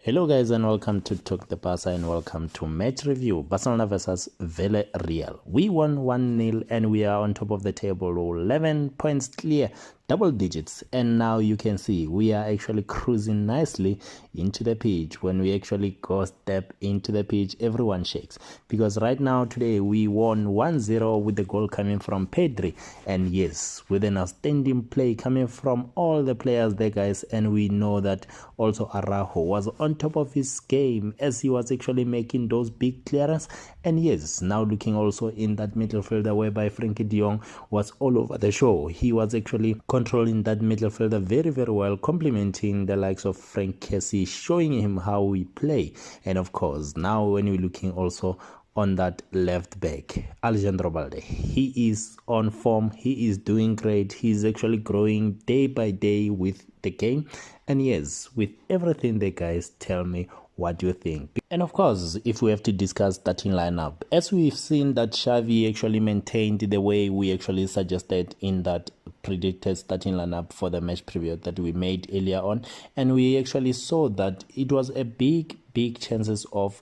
Hello guys and welcome to Talk the Barca and welcome to match review. Barcelona versus Villarreal. We won 1-0 and we are on top of the table, 11 points clear, double digits, and now you can see we are actually cruising nicely into the pitch. When we actually go step into the pitch, everyone shakes, because right now today we won 1-0 with the goal coming from Pedri, and yes, with an outstanding play coming from all the players there guys. And we know that also Araujo was on top of his game as he was actually making those big clearance. And yes, now looking also in that midfielder whereby Frenkie de Jong was all over the show. He was actually controlling that midfielder very well, complementing the likes of Frenkie, showing him how we play. And of course, now when we're looking also on that left back, Balde, he is on form, he is doing great, he's actually growing day by day with the game. And yes, with everything the guys, tell me what you think. And of course, if we have to discuss starting lineup, as we've seen that Xavi actually maintained the way we actually suggested in that predicted starting lineup for the match preview that we made earlier on, and we actually saw that it was a big chances of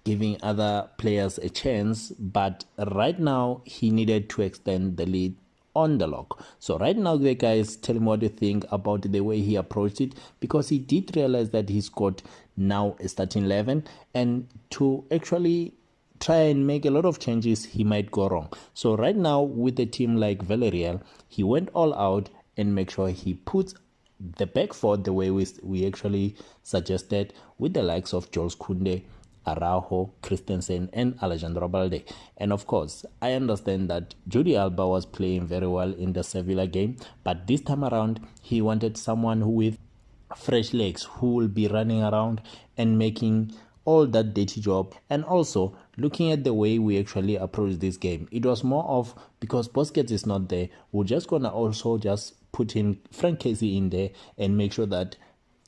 giving other players a chance, but right now he needed to extend the lead on the lock. So right now the guys, tell me what you think about the way he approached it, because he did realize that he's got now a starting 11, and to actually try and make a lot of changes he might go wrong. So right now with a team like Villarreal, he went all out and make sure he puts the back four the way we actually suggested, with the likes of Jules Koundé, Araujo, Christensen, and Balde. And of course, I understand that Jordi Alba was playing very well in the Sevilla game, but this time around he wanted someone who with fresh legs, who will be running around and making all that dirty job. And also looking at the way we actually approach this game, it was more of, because Busquets is not there, we're just gonna also just put in Frenkie in there and make sure that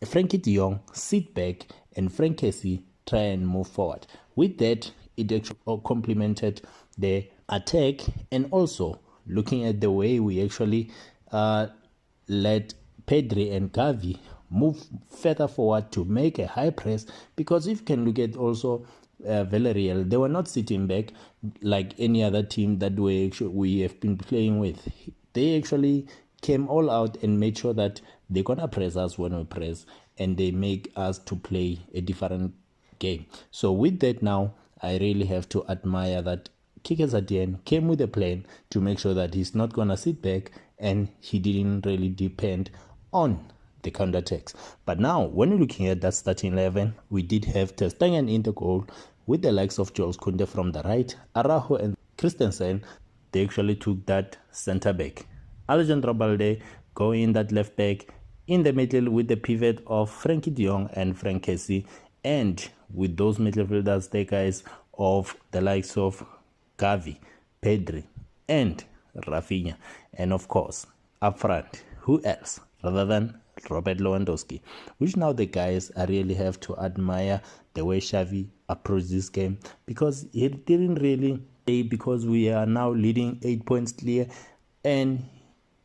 Frenkie de Jong sit back and Frenkie try and move forward. With that, it actually complemented the attack. And also looking at the way we actually let Pedri and Gavi move further forward to make a high press, because if you can look at also Villarreal, they were not sitting back like any other team that we have been playing with. They actually came all out and made sure that they're gonna press us when we press, and they make us to play a different game. So with that, now I really have to admire that Kike Setien came with a plan to make sure that he's not gonna sit back, and he didn't really depend on the counterattacks. But now when we're looking at that starting 11, we did have Ter Stegen in the goal, with the likes of Jules Koundé from the right, Araujo and Christensen. They actually took that center back. Balde going in that left back, in the middle with the pivot of Frenkie de Jong and Frenkie, and with those midfielders, the guys of the likes of Gavi, Pedri, and Rafinha. And of course, up front, who else rather than Robert Lewandowski? Which now the guys, I really have to admire the way Xavi approached this game, because he didn't really play because we are now leading 8 points clear and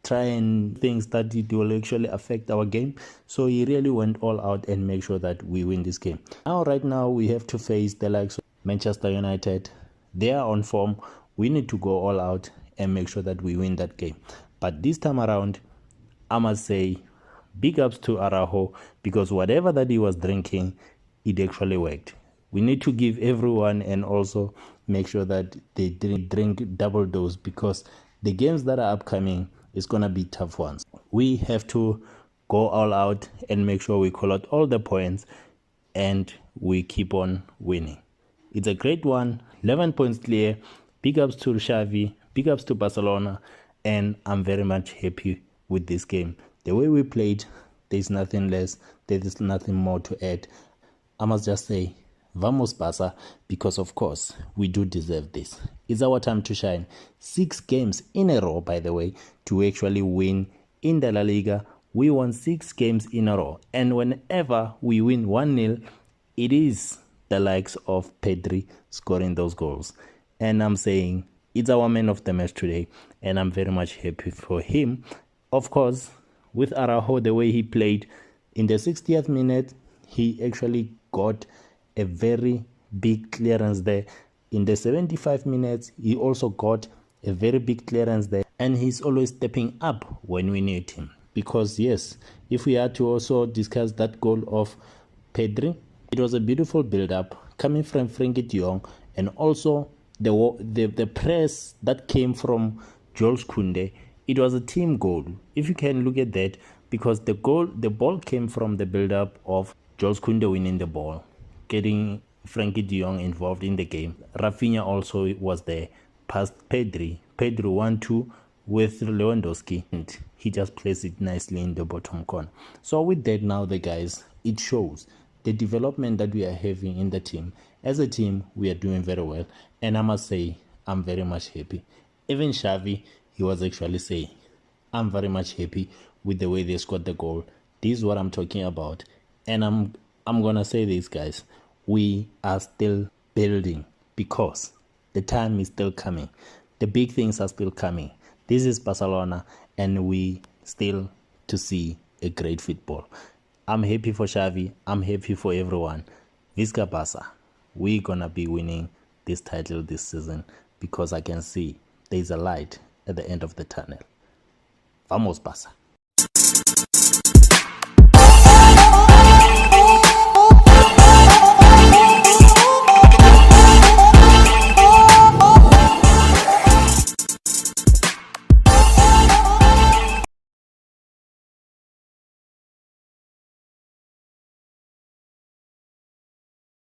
try and things that it will actually affect our game. So he really went all out and make sure that we win this game. Now right now we have to face the likes of Manchester United. They are on form. We need to go all out and make sure that we win that game. But this time around, I must say big ups to Araujo, because whatever that he was drinking, it actually worked. We need to give everyone and also make sure that they drink double dose, because the games that are upcoming is gonna be tough ones. We have to go all out and make sure we collect all the points and we keep on winning. It's a great one, 11 points clear. Big ups to Xavi, big ups to Barcelona, and I'm very much happy with this game. The way we played, there's nothing less, there is nothing more to add. I must just say, vamos Barca, because of course we do deserve this. It's our time to shine. 6 games in a row, by the way, to actually win in the Laliga. We won 6 games in a row, and whenever we win 1-0, it is the likes of Pedri scoring those goals. And I'm saying it's our man of the match today, and I'm very much happy for him. Of course, with Araujo, the way he played in the 60th minute, he actually got a very big clearance there. In the 75 minutes, he also got a very big clearance there, and he's always stepping up when we need him. Because yes, if we had to also discuss that goal of Pedri, it was a beautiful build-up coming from Frenkie de Jong, and also the press that came from Jules Koundé. It was a team goal, if you can look at that, because the ball came from the build-up of Jules Koundé winning the ball, getting Frenkie de Jong involved in the game. Rafinha also was there, past Pedri 1-2 with Lewandowski, and he just placed it nicely in the bottom corner. So with that, now the guys, it shows the development that we are having in the team. As a team, we are doing very well, and I must say, I'm very much happy. Even Xavi, he was actually saying, I'm very much happy with the way they scored the goal. This is what I'm talking about. And I'm gonna say this, guys, we are still building, because the time is still coming. The big things are still coming. This is Barcelona, and we still to see a great football. I'm happy for Xavi. I'm happy for everyone. Visca Barca. We're gonna be winning this title this season, because I can see there's a light at the end of the tunnel. Vamos Barca.